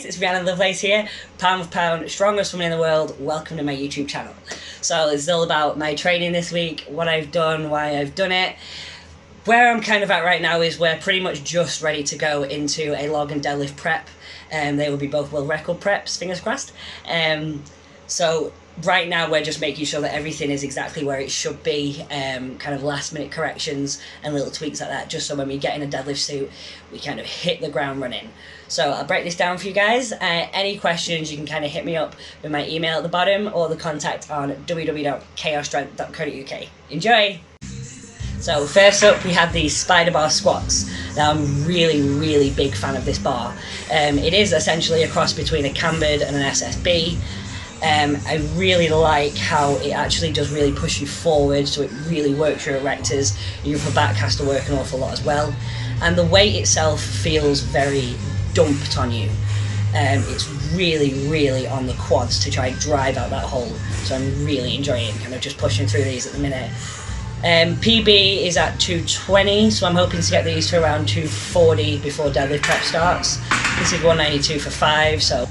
guys, it's Rhiannon Lovelace here, pound for pound, strongest woman in the world. Welcome to my YouTube channel. So it's all about my training this week, what I've done, why I've done it. Where I'm kind of at right now is we're pretty much just ready to go into a log and deadlift prep. They will be both world record preps, fingers crossed. So right now we're just making sure that everything is exactly where it should be, kind of last minute corrections and little tweaks like that, just so when we get in a deadlift suit we kind of hit the ground running. So I'll break this down for you guys. Any questions you can kind of hit me up with my email at the bottom or the contact on www.chaosstrength.co.uk. Enjoy! So first up we have these spider bar squats. Now I'm really big fan of this bar. It is essentially a cross between a cambered and an SSB. I really like how it actually does really push you forward, so it really works your erectors. Your upper back has to work an awful lot as well. And the weight itself feels very dumped on you. It's really on the quads to try and drive out that hole. So I'm really enjoying kind of just pushing through these at the minute. PB is at 220, so I'm hoping to get these to around 240 before deadlift prep starts. This is 192 for 5, so.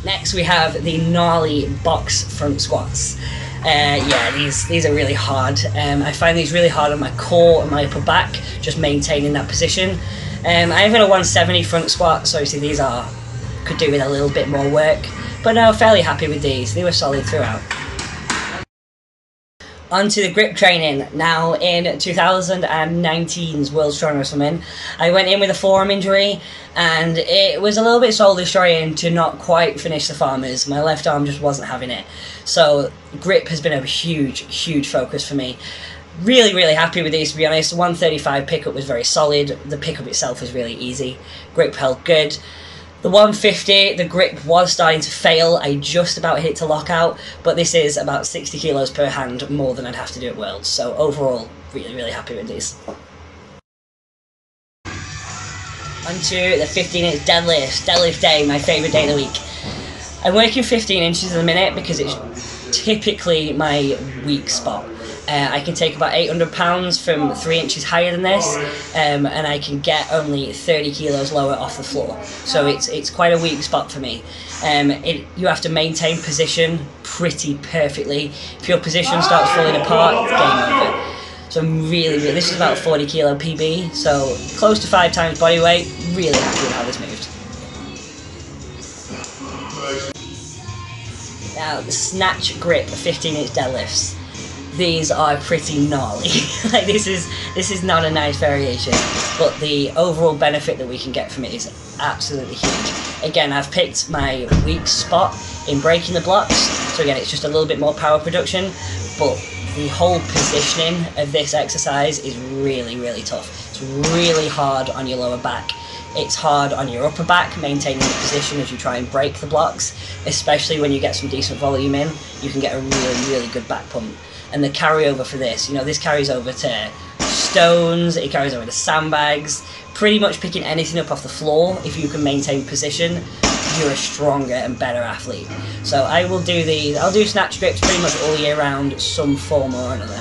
Next we have the gnarly box front squats. Yeah, these are really hard. I find these really hard on my core and my upper back, just maintaining that position. I've got a 170 front squat, so obviously these could do with a little bit more work. But no, fairly happy with these. They were solid throughout. On to the grip training. Now in 2019's World Strongest Woman, I went in with a forearm injury and it was a little bit soul destroying to not quite finish the farmers. My left arm just wasn't having it. So grip has been a huge focus for me. Really happy with these, to be honest. The 135 pickup was very solid. The pickup itself was really easy. Grip held good. The 150, the grip was starting to fail. I just about hit it to lockout, but this is about 60 kilos per hand more than I'd have to do at Worlds. So overall, really happy with these. Onto the 15-inch deadlift. Deadlift day, my favourite day of the week. I'm working 15 inches at the minute because it's typically my weak spot. I can take about 800 pounds from 3 inches higher than this, and I can get only 30 kilos lower off the floor. So it's quite a weak spot for me. You have to maintain position pretty perfectly. If your position starts falling apart, it's game over. So I'm really, this is about 40 kilo PB, so close to 5 times body weight. Really happy with how this moved. Now the snatch grip 15-inch deadlifts. These are pretty gnarly. Like this is not a nice variation, but the overall benefit that we can get from it is absolutely huge. Again, I've picked my weak spot in breaking the blocks, so again it's just a little bit more power production, but the whole positioning of this exercise is really tough. It's really hard on your lower back. It's hard on your upper back, maintaining the position as you try and break the blocks, especially when you get some decent volume in. You can get a really good back pump. And the carryover for this, this carries over to stones, it carries over to sandbags, pretty much picking anything up off the floor. If you can maintain position, you're a stronger and better athlete. So I will do these, I'll do snatch grips pretty much all year round, some form or another.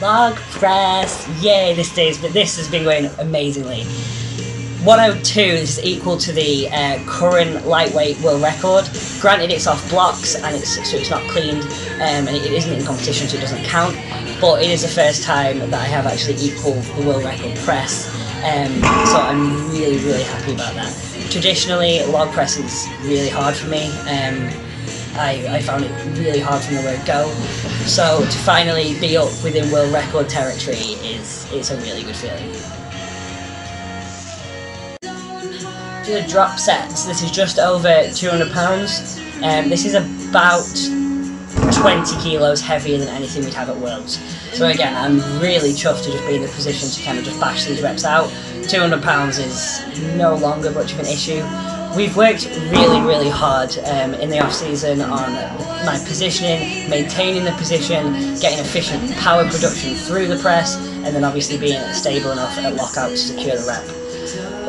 Log press, yay, this has been going amazingly. 102 is equal to the current lightweight world record. Granted, it's off blocks and so it's not cleaned, and it isn't in competition, so it doesn't count. But it is the first time that I have actually equalled the world record press, so I'm really happy about that. Traditionally, log press is really hard for me. I found it really hard from the word go. So to finally be up within world record territory it's a really good feeling. The drop sets, this is just over 200 pounds. This is about 20 kilos heavier than anything we'd have at Worlds. So again, I'm really chuffed to just be in the position to kind of just bash these reps out. 200 pounds is no longer much of an issue. We've worked really hard in the off season on my positioning, maintaining the position, getting efficient power production through the press, and then obviously being stable enough at lockout to secure the rep.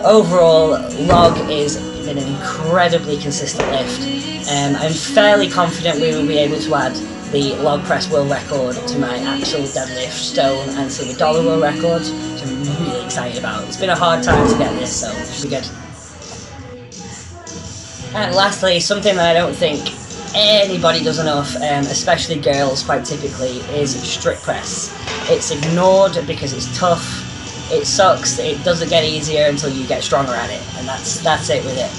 Overall, log is been an incredibly consistent lift. I'm fairly confident we will be able to add the log press world record to my actual deadlift stone and silver dollar world record, which I'm really excited about. It's been a hard time to get this, so it should be good. And lastly, something that I don't think anybody does enough, especially girls quite typically, is strict press. It's ignored because it's tough, it sucks, it doesn't get easier until you get stronger at it, and that's it with it.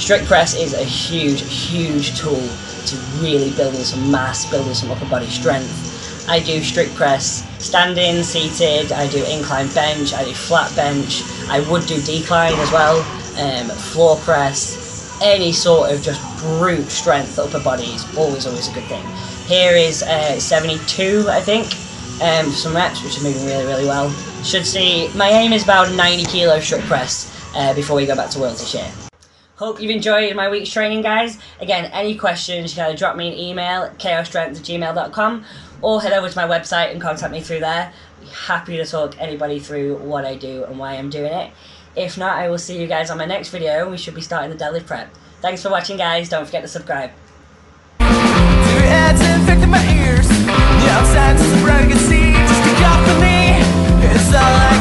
Strict press is a huge tool to really building some mass, building some upper body strength. I do strict press standing, seated, I do incline bench, I do flat bench, I would do decline as well, floor press, any sort of just brute strength upper body is always a good thing. Here is 72, I think, some reps, which is moving really well. Should see, my aim is about 90 kilo strict press before we go back to Worlds this year. Hope you've enjoyed my week's training, guys. Again, any questions, you can either drop me an email, chaosstrength@gmail.com, or head over to my website and contact me through there. I'd be happy to talk anybody through what I do and why I'm doing it. If not, I will see you guys on my next video. We should be starting the deadlift prep. Thanks for watching, guys. Don't forget to subscribe. Your head's infected my ears. The outside's so bright I can see. Just pick up with me. It's all I